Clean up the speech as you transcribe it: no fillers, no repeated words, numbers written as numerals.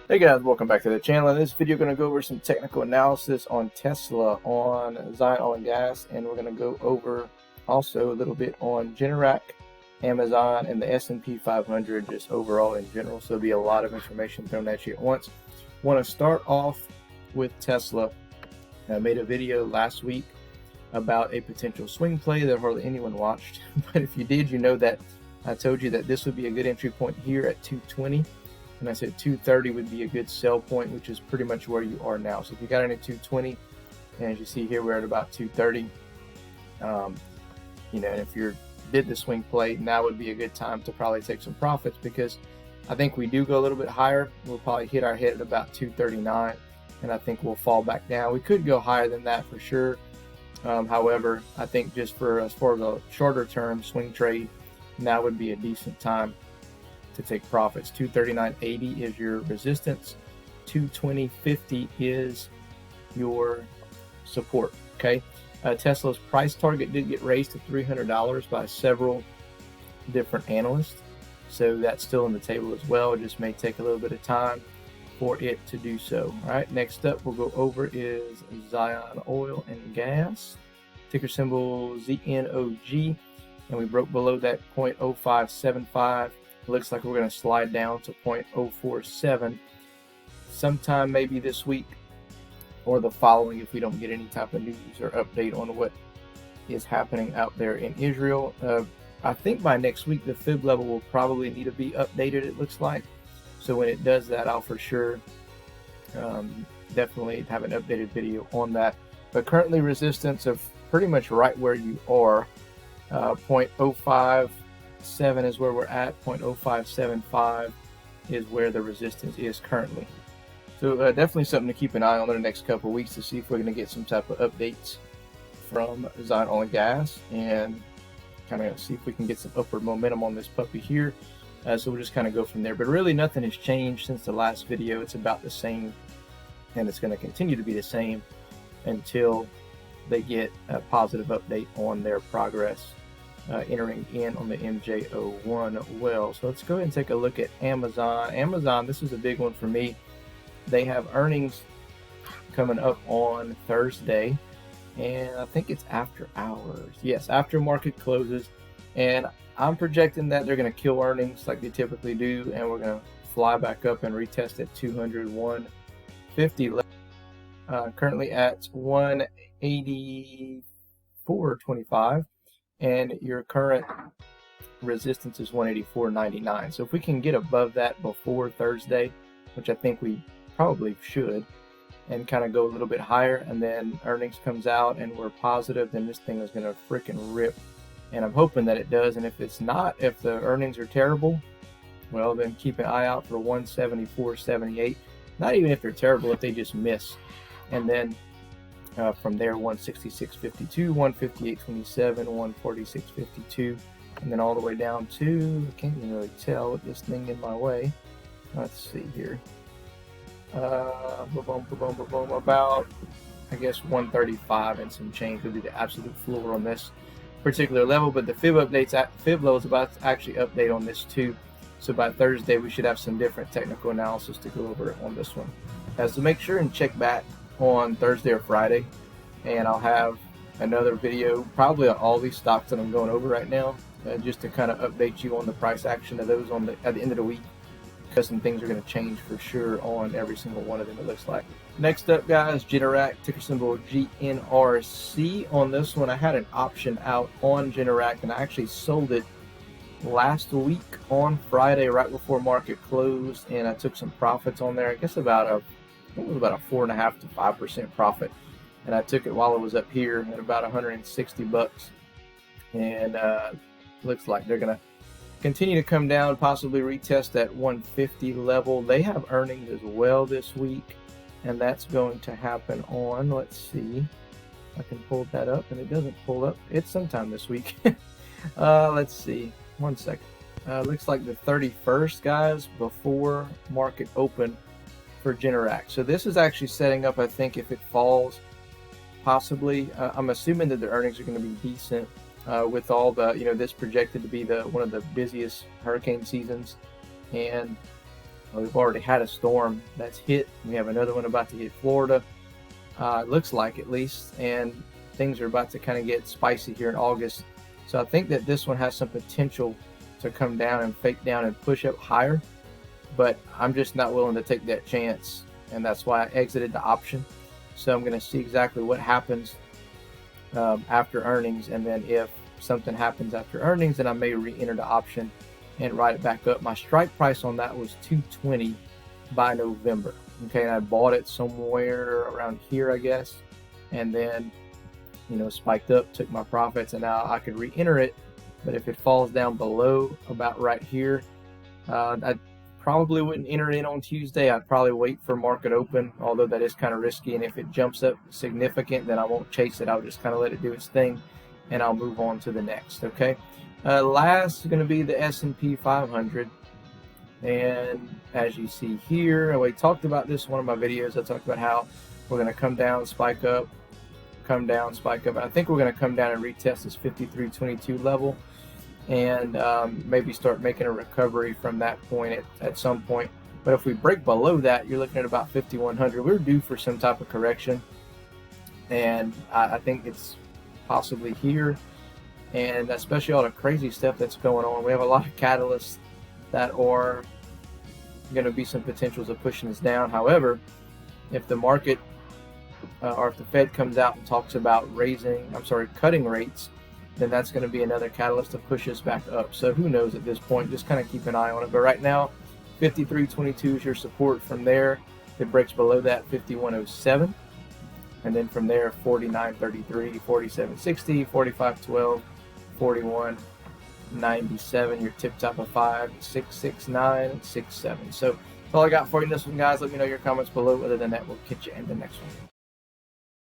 Hey guys, welcome back to the channel. In this video, we're going to go over some technical analysis on Tesla, on ZNOG, and we're going to go over also a little bit on GNRC, Amazon, and the S&P 500 just overall in general. So there'll be a lot of information thrown at you at once. Want to start off with Tesla. I made a video last week about a potential swing play that hardly anyone watched, but if you did, you know that I told you that this would be a good entry point here at 220. And I said 230 would be a good sell point, which is pretty much where you are now. So if you got in at 220, and as you see here, we're at about 230. And if you did the swing play, now would be a good time to probably take some profits, because I think we do go a little bit higher. We'll probably hit our head at about 239, and I think we'll fall back down. We could go higher than that for sure. However, I think just for as far as a shorter term swing trade, now would be a decent time to take profits. 239.80 is your resistance. 220.50 is your support. Okay. Tesla's price target did get raised to $300 by several different analysts, so that's still on the table as well. It just may take a little bit of time for it to do so. All right. Next up, we'll go over is Zion Oil and Gas, ticker symbol ZNOG, and we broke below that 0.0575. Looks like we're going to slide down to 0.047 sometime maybe this week or the following if we don't get any type of news or update on what is happening out there in Israel. I think by next week the fib level will probably need to be updated, it looks like. So when it does that, I'll for sure definitely have an updated video on that. But currently resistance of pretty much right where you are, 0.057 is where we're at. 0.0575 is where the resistance is currently. So definitely something to keep an eye on in the next couple of weeks to see if we're going to get some type of updates from Zion Oil and Gas, and kind of see if we can get some upward momentum on this puppy here. So we'll just kind of go from there. But really nothing has changed since the last video. It's about the same, and it's going to continue to be the same until they get a positive update on their progress entering in on the MJ01 well. So let's go ahead and take a look at Amazon. Amazon, this is a big one for me. They have earnings coming up on Thursday, and I think it's after hours. Yes, after market closes, and I'm projecting that they're going to kill earnings like they typically do, and we're going to fly back up and retest at 201.50. Currently at 184.25. and your current resistance is 184.99. So if we can get above that before Thursday, which I think we probably should, and kind of go a little bit higher, and then earnings comes out and we're positive, then this thing is going to freaking rip. And I'm hoping that it does. And if it's not, if the earnings are terrible, well, then keep an eye out for 174.78. Not even if they're terrible, if they just miss. And then from there, 166.52, 158.27, 146.52, and then all the way down to, I can't even really tell with this thing in my way. Let's see here. About, I guess, 135 and some change would be the absolute floor on this particular level. But the fib level is about to actually update on this too. So by Thursday, we should have some different technical analysis to go over on this one. So make sure and check back on Thursday or Friday, and I'll have another video probably on all these stocks that I'm going over right now, just to kind of update you on the price action of those at the end of the week, because some things are going to change for sure on every single one of them, it looks like. Next up, guys, GNRC, ticker symbol GNRC. On this one, I had an option out on GNRC, and I actually sold it last week on Friday right before market closed, and I took some profits on there. I guess about a 4.5 to 5% profit, and I took it while it was up here at about 160 bucks. And looks like they're gonna continue to come down, possibly retest that 150 level. They have earnings as well this week, and that's going to happen on, let's see, I can pull that up, and it doesn't pull up. It's sometime this week. Let's see, one second. Looks like the 31st, guys, before market open for GNRC. So this is actually setting up, I think, if it falls, possibly. I'm assuming that the earnings are going to be decent with all the, this projected to be one of the busiest hurricane seasons, and We've already had a storm that's hit. We have another one about to hit Florida. It looks like, at least, and things are about to kind of get spicy here in August. So I think that this one has some potential to come down and fake down and push up higher, but I'm just not willing to take that chance, and that's why I exited the option. So I'm going to see exactly what happens after earnings, and then if something happens after earnings, then I may re-enter the option and write it back up. My strike price on that was 220 by November. Okay, and I bought it somewhere around here, I guess, and then, you know, spiked up, took my profits, and now I could re-enter it. But if it falls down below about right here, I probably wouldn't enter in on Tuesday. I'd probably wait for market open, although that is kind of risky. And if it jumps up significant, then I won't chase it. I'll just kind of let it do its thing, and I'll move on to the next. Okay. Last is going to be the S&P 500. And as you see here, we talked about this in one of my videos. I talked about how we're going to come down, spike up, come down, spike up. And I think we're going to come down and retest this 53.22 level, and maybe start making a recovery from that point at some point. But if we break below that, you're looking at about 5,100. We're due for some type of correction, and I think it's possibly here. And especially all the crazy stuff that's going on, we have a lot of catalysts that are going to be some potentials of pushing us down. However, if the market or if the Fed comes out and talks about cutting rates, then that's going to be another catalyst to push us back up. So who knows at this point? Just kind of keep an eye on it. But right now, 53.22 is your support. From there, it breaks below that, 51.07. And then from there, 49.33, 47.60, 45.12, 41.97. Your tip top of 5, 6.69, and 6.7. So that's all I got for you in this one, guys. Let me know your comments below. Other than that, we'll catch you in the next one.